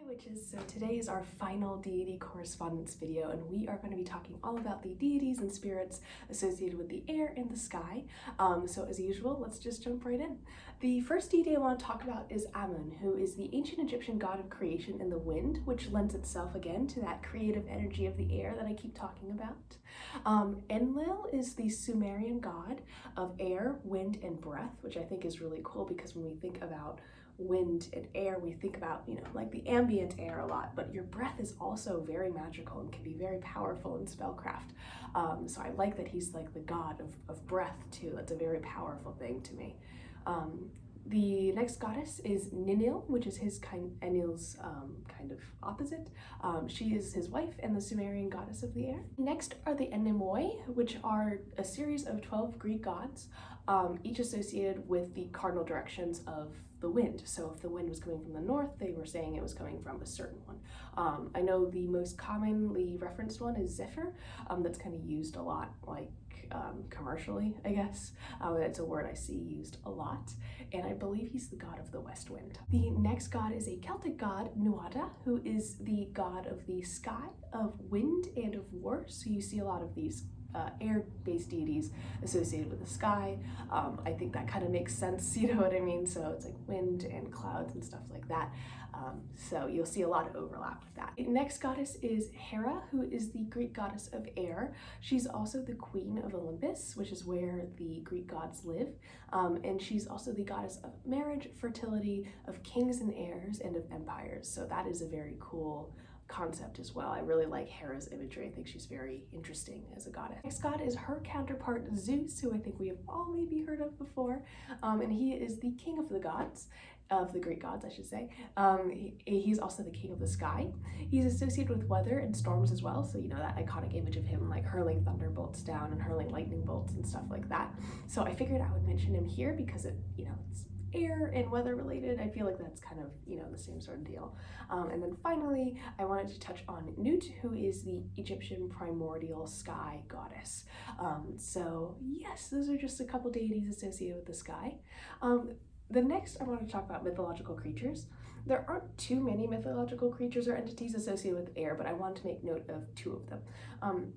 Witches. So today is our final deity correspondence video, and we are going to be talking all about the deities and spirits associated with the air and the sky. So as usual, let's just jump right in. The first deity I want to talk about is Amun, who is the ancient Egyptian god of creation and the wind, which lends itself again to that creative energy of the air that I keep talking about. Enlil is the Sumerian god of air, wind, and breath, which I think is really cool because when we think about wind and air, we think about, like the ambient air a lot, but your breath is also very magical and can be very powerful in spellcraft. So I like that he's like the god of breath too. That's a very powerful thing to me. The next goddess is Ninil, which is Enlil's kind of opposite. She is his wife and the Sumerian goddess of the air. Next are the Ennemoi, which are a series of 12 Greek gods, each associated with the cardinal directions of the wind. So if the wind was coming from the north, they were saying it was coming from a certain one. I know the most commonly referenced one is Zephyr. That's kind of used a lot, like commercially, I guess. It's a word I see used a lot, and I believe he's the god of the west wind. The next god is a Celtic god, Nuada, who is the god of the sky, of wind, and of war. So you see a lot of these air-based deities associated with the sky. I think that kind of makes sense, you know what I mean? So it's like wind and clouds and stuff like that. So you'll see a lot of overlap with that. The next goddess is Hera, who is the Greek goddess of air. She's also the queen of Olympus, which is where the Greek gods live. And she's also the goddess of marriage, fertility, of kings and heirs, and of empires. So that is a very cool concept as well. I really like Hera's imagery. I think she's very interesting as a goddess. Next god is her counterpart Zeus, who I think we have all maybe heard of before, and he is the king of the gods, of the Greek gods I should say. He's also the king of the sky. He's associated with weather and storms as well, so you know that iconic image of him like hurling thunderbolts down and hurling lightning bolts and stuff like that. So I figured I would mention him here because it's air and weather related. I feel like that's kind of, the same sort of deal. And then finally, I wanted to touch on Nut, who is the Egyptian primordial sky goddess. So yes, those are just a couple deities associated with the sky. The next, I want to talk about mythological creatures. There aren't too many mythological creatures or entities associated with air, but I want to make note of two of them.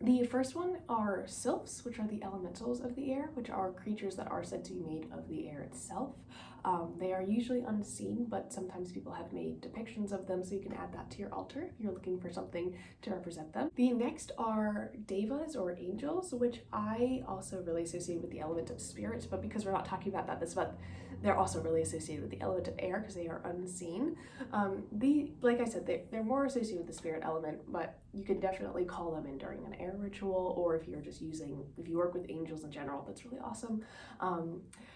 The first one are sylphs, which are the elementals of the air, which are creatures that are said to be made of the air itself. They are usually unseen, but sometimes people have made depictions of them, so you can add that to your altar if you're looking for something to represent them. The next are devas, or angels, which I also really associate with the element of spirit, but because we're not talking about that this month, they're also really associated with the element of air because they are unseen. Like I said, they're more associated with the spirit element, but you can definitely call them in during an air ritual, or if you work with angels in general, that's really awesome.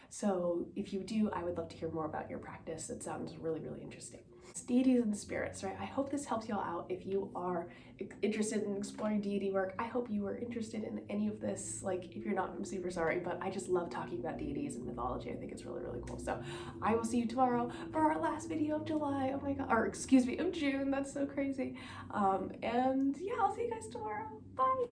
So if you do, I would love to hear more about your practice. It sounds really, really interesting. Deities and spirits, right? I hope this helps y'all out. If you are interested in exploring deity work, I hope you are interested in any of this. Like, if you're not, I'm super sorry, but I just love talking about deities and mythology. I think it's really, really cool. So I will see you tomorrow for our last video of July. Oh my God, or excuse me, of June. That's so crazy. And yeah, I'll see you guys tomorrow. Bye.